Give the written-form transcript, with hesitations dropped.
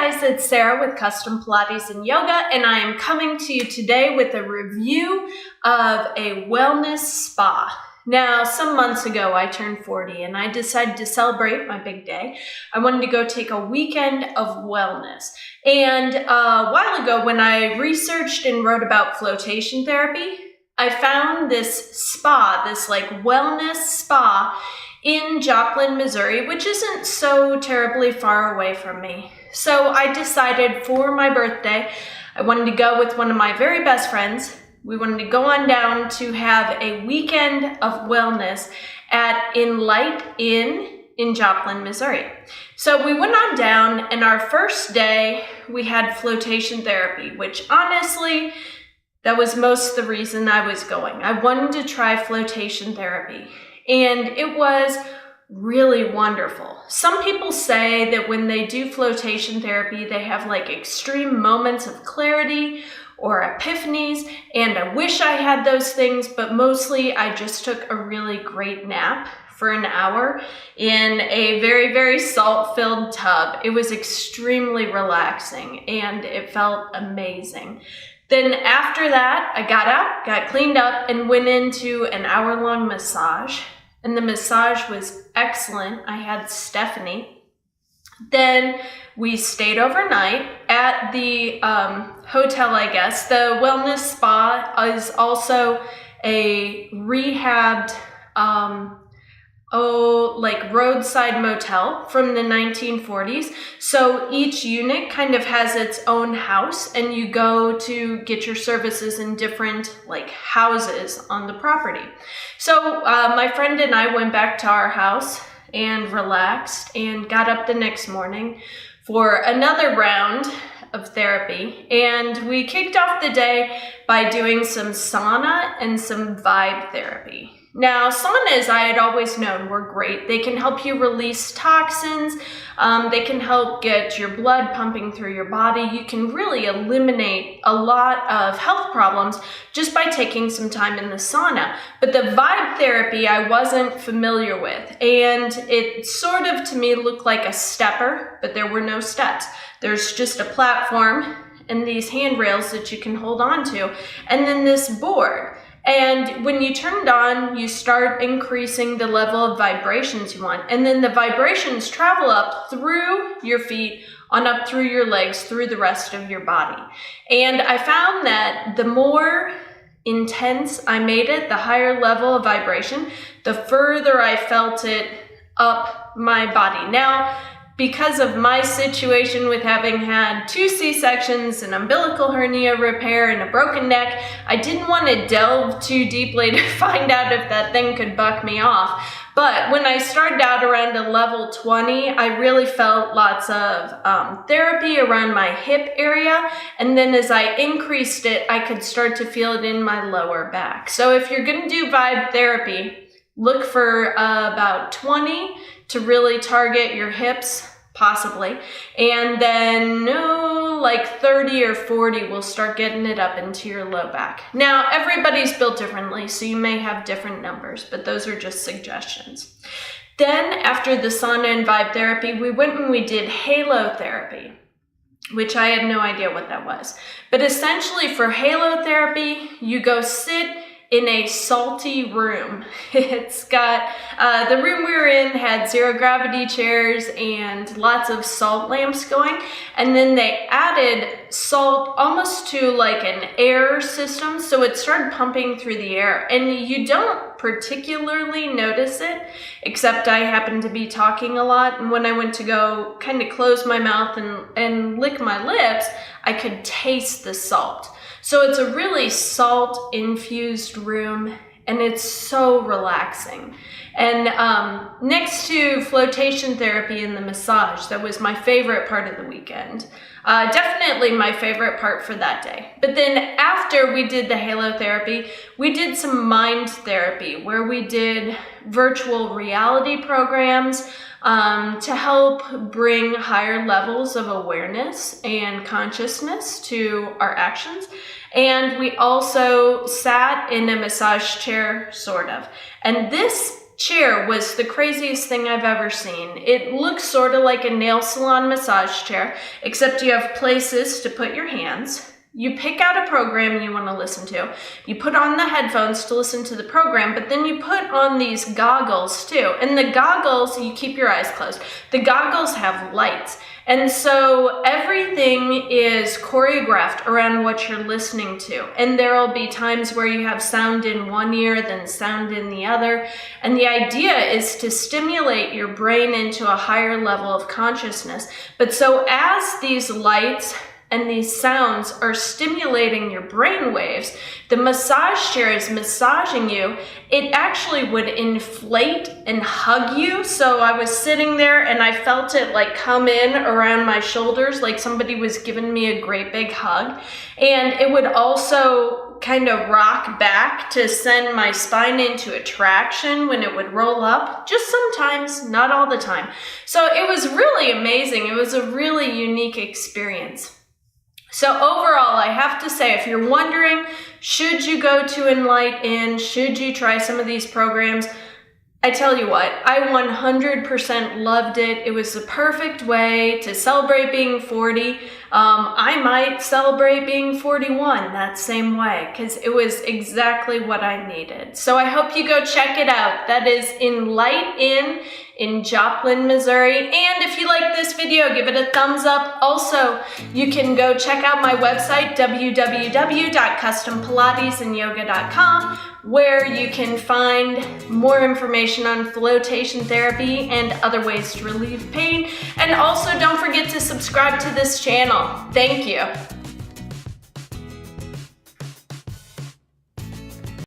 guys, it's Sarah with Custom Pilates and Yoga, and I am coming to you today with a review of a wellness spa. Now, some months ago, I turned 40 and I decided to celebrate my big day. I wanted to go take a weekend of wellness. And a while ago, when I researched and wrote about floatation therapy, I found this spa, this wellness spa in Joplin, Missouri, which isn't so terribly far away from me. So I decided for my birthday, I wanted to go with one of my very best friends. We wanted to go on down to have a weekend of wellness at Enlight Inn in Joplin, Missouri. So we went on down, and our first day we had floatation therapy, which honestly, that was most the reason I was going. I wanted to try floatation therapy. And it was really wonderful. Some people say that when they do flotation therapy, they have extreme moments of clarity or epiphanies, and I wish I had those things, but mostly I just took a really great nap for an hour in a very, very salt-filled tub. It was extremely relaxing and it felt amazing. Then after that, I got out, got cleaned up, and went into an hour-long massage. And the massage was excellent. I had Stephanie. Then we stayed overnight at the hotel, I guess. The wellness spa is also a rehabbed, roadside motel from the 1940s. So each unit kind of has its own house, and you go to get your services in different houses on the property. So my friend and I went back to our house and relaxed and got up the next morning for another round of therapy. And we kicked off the day by doing some sauna and some vibe therapy. Now, saunas, I had always known, were great. They can help you release toxins. They can help get your blood pumping through your body. You can really eliminate a lot of health problems just by taking some time in the sauna. But the vibe therapy I wasn't familiar with. And it sort of, to me, looked like a stepper, but there were no steps. There's just a platform and these handrails that you can hold on to, and then this board. And when you turn it on, you start increasing the level of vibrations you want. And then the vibrations travel up through your feet, on up through your legs, through the rest of your body. And I found that the more intense I made it, the higher level of vibration, the further I felt it up my body. Now, because of my situation with having had 2 C-sections, an umbilical hernia repair, and a broken neck, I didn't want to delve too deeply to find out if that thing could buck me off. But when I started out around a level 20, I really felt lots of therapy around my hip area. And then as I increased it, I could start to feel it in my lower back. So if you're going to do vibe therapy, look for about 20 to really target your hips, possibly. And then 30 or 40 will start getting it up into your low back. Now, everybody's built differently, so you may have different numbers, but those are just suggestions. Then after the sauna and vibe therapy, we went and we did halotherapy, which I had no idea what that was. But essentially for halotherapy, you go sit in a salty room. It's got, the room we were in had 0 gravity chairs and lots of salt lamps going. And then they added salt almost to an air system. So it started pumping through the air, and you don't particularly notice it, except I happen to be talking a lot. And when I went to go kind of close my mouth and lick my lips, I could taste the salt. So it's a really salt-infused room, and it's so relaxing. And next to flotation therapy and the massage, that was my favorite part of the weekend. Definitely my favorite part for that day. But then after we did the halotherapy, we did some mind therapy, where we did virtual reality programs to help bring higher levels of awareness and consciousness to our actions. And we also sat in a massage chair, sort of. And this chair was the craziest thing I've ever seen. It looks sort of like a nail salon massage chair, except you have places to put your hands. You pick out a program you want to listen to. You put on the headphones to listen to the program, but then you put on these goggles too. And the goggles, you keep your eyes closed. The goggles have lights. And so everything is choreographed around what you're listening to. And there will be times where you have sound in one ear, then sound in the other. And the idea is to stimulate your brain into a higher level of consciousness. But so as these lights and these sounds are stimulating your brain waves, the massage chair is massaging you. It actually would inflate and hug you. So I was sitting there and I felt it like come in around my shoulders, like somebody was giving me a great big hug. And it would also kind of rock back to send my spine into a traction when it would roll up, just sometimes, not all the time. So it was really amazing. It was a really unique experience. So overall, I have to say, if you're wondering, should you go to Enlight Inn? Should you try some of these programs? I tell you what, I 100% loved it. It was the perfect way to celebrate being 40. I might celebrate being 41 that same way because it was exactly what I needed. So I hope you go check it out. That is Enlight Inn in Joplin, Missouri. And if you like this video, give it a thumbs up. Also, you can go check out my website, www.custompilatesandyoga.com, where you can find more information on floatation therapy and other ways to relieve pain. And also, don't forget to subscribe to this channel. Thank you.